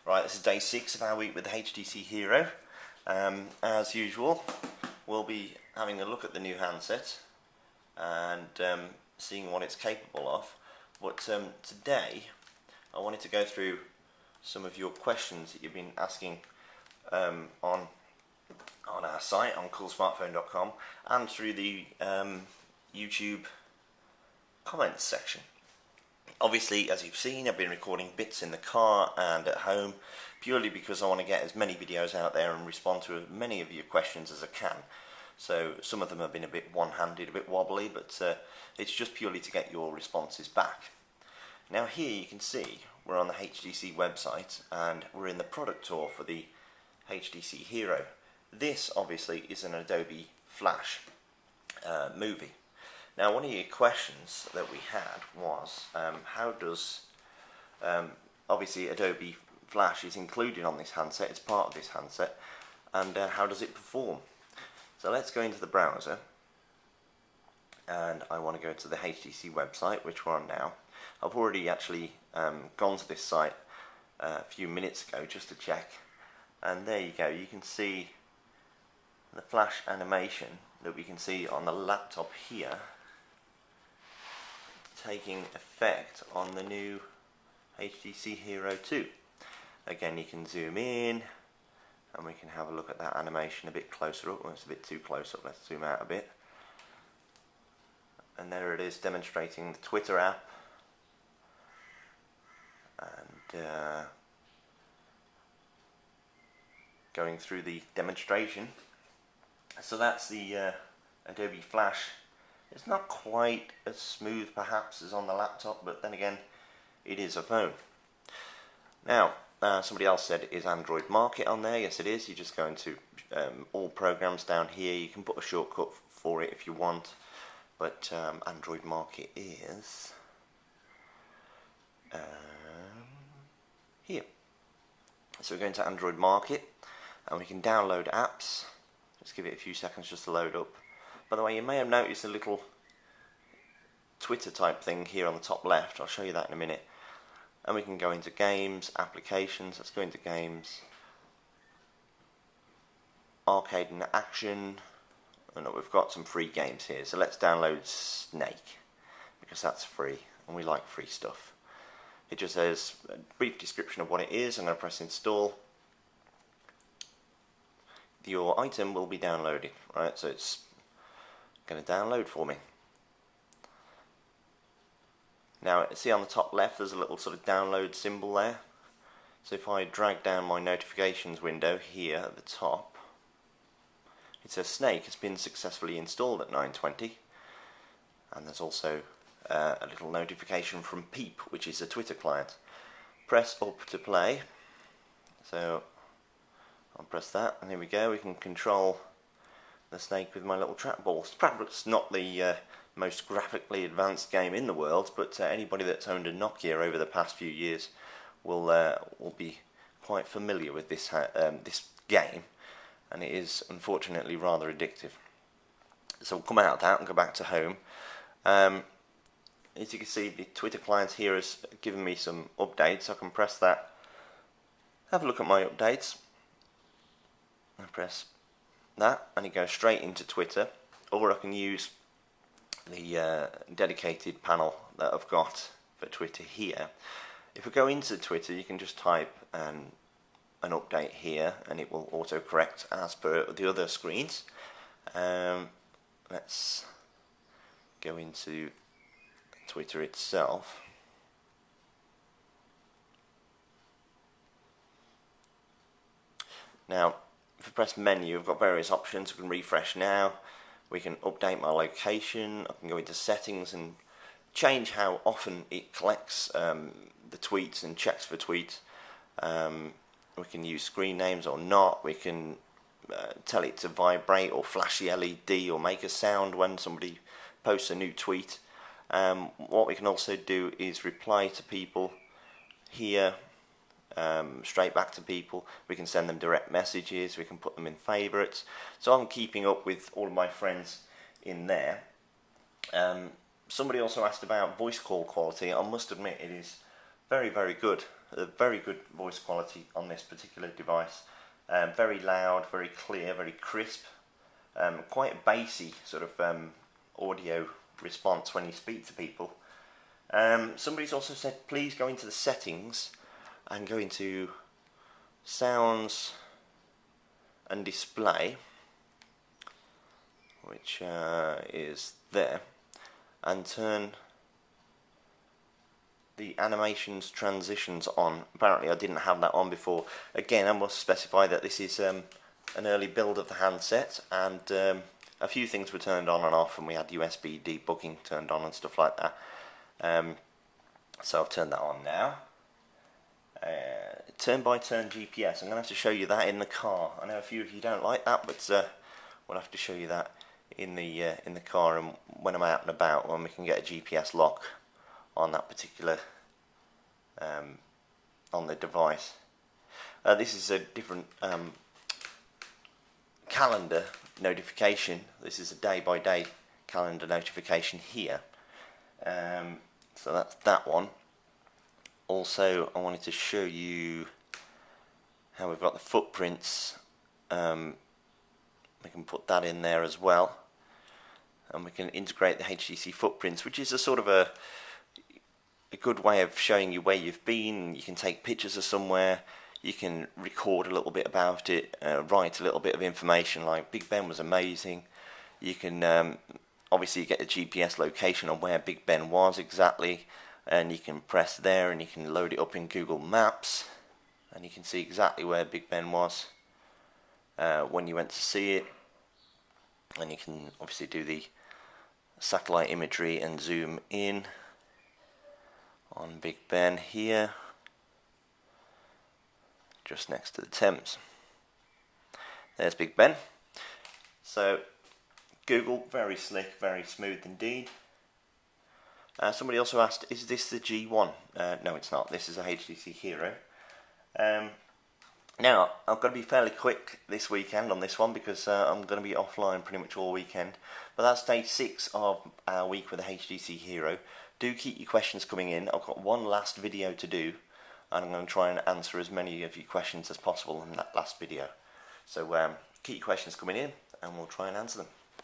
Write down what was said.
Right, this is day 6 of our week with the HTC Hero. As usual, we'll be having a look at the new handset and seeing what it's capable of. But today, I wanted to go through some of your questions that you've been asking on our site, on coolsmartphone.com, and through the YouTube comments section. Obviously, as you've seen, I've been recording bits in the car and at home purely because I want to get as many videos out there and respond to as many of your questions as I can. So some of them have been a bit one-handed, a bit wobbly, but it's just purely to get your responses back. Now here you can see we're on the HTC website and we're in the product tour for the HTC Hero. This obviously is an Adobe Flash movie. Now, one of your questions that we had was, how does, obviously Adobe Flash is included on this handset, it's part of this handset, and how does it perform? So let's go into the browser, and I want to go to the HTC website, which we're on now. I've already actually gone to this site a few minutes ago just to check, and there you go, you can see the flash animation that we can see on the laptop here taking effect on the new HTC Hero 2. Again, you can zoom in and we can have a look at that animation a bit closer up. Well, it's a bit too close up, let's zoom out a bit. And there it is, demonstrating the Twitter app and going through the demonstration. So that's the Adobe Flash. It's not quite as smooth perhaps as on the laptop, but then again it is a phone. Now somebody else said, is Android Market on there? Yes it is. You just go into all programs down here. You can put a shortcut for it if you want, but Android Market is here. So we're going to Android Market and we can download apps. Just give it a few seconds just to load up. By the way, you may have noticed a little Twitter type thing here on the top left. I'll show you that in a minute. And we can go into games, applications. Let's go into games, arcade and action. And we've got some free games here. So let's download Snake because that's free and we like free stuff. It just says a brief description of what it is. I'm going to press install. Your item will be downloaded, right? So it's going to download for me. Now see on the top left there's a little sort of download symbol there. So if I drag down my notifications window here at the top, it says Snake has been successfully installed at 9:20, and there's also a little notification from Peep, which is a Twitter client. Press up to play. So I'll press that and here we go. We can control the Snake with my little trackball. It's not the most graphically advanced game in the world, but anybody that's owned a Nokia over the past few years will be quite familiar with this this game, and it is unfortunately rather addictive. So we'll come out of that and go back to home. As you can see, the Twitter client here has given me some updates. I can press that, have a look at my updates, and press that and it goes straight into Twitter, or I can use the dedicated panel that I've got for Twitter here. If we go into Twitter, you can just type an update here and it will autocorrect as per the other screens. Let's go into Twitter itself. Now if we press menu, we've got various options. We can refresh now, we can update my location, I can go into settings and change how often it collects the tweets and checks for tweets. We can use screen names or not, we can tell it to vibrate or flash the LED or make a sound when somebody posts a new tweet. What we can also do is reply to people here, straight back to people. We can send them direct messages, we can put them in favourites. So I'm keeping up with all of my friends in there. Somebody also asked about voice call quality. I must admit it is very, very good. very good voice quality on this particular device. Very loud, very clear, very crisp. Quite bassy sort of audio response when you speak to people. Somebody's also said please go into the settings and go into sounds and display, which is there, and turn the animations transitions on. Apparently I didn't have that on before. Again, I must specify that this is an early build of the handset, and a few things were turned on and off, and we had USB debugging turned on and stuff like that. So I've turned that on now. Turn by turn GPS. I'm going to have to show you that in the car. I know a few of you don't like that, but we'll have to show you that in the car, and when I'm out and about, when we can get a GPS lock on that particular on the device. This is a different calendar notification. This is a day-by-day calendar notification here. So that's that one. Also, I wanted to show you how we've got the footprints. We can put that in there as well, and we can integrate the HTC footprints, which is a sort of a good way of showing you where you've been. You can take pictures of somewhere, you can record a little bit about it, write a little bit of information like Big Ben was amazing. You can obviously get the GPS location on where Big Ben was exactly, and you can press there and you can load it up in Google Maps, and you can see exactly where Big Ben was when you went to see it. And you can obviously do the satellite imagery and zoom in on Big Ben here, just next to the Thames. There's Big Ben. So Google, very slick, very smooth indeed. Somebody also asked, is this the G1? No, it's not. This is a HTC Hero. Now, I've got to be fairly quick this weekend on this one, because I'm going to be offline pretty much all weekend. But that's day 6 of our week with the HTC Hero. Do keep your questions coming in. I've got one last video to do, and I'm going to try and answer as many of your questions as possible in that last video. So keep your questions coming in, and we'll try and answer them.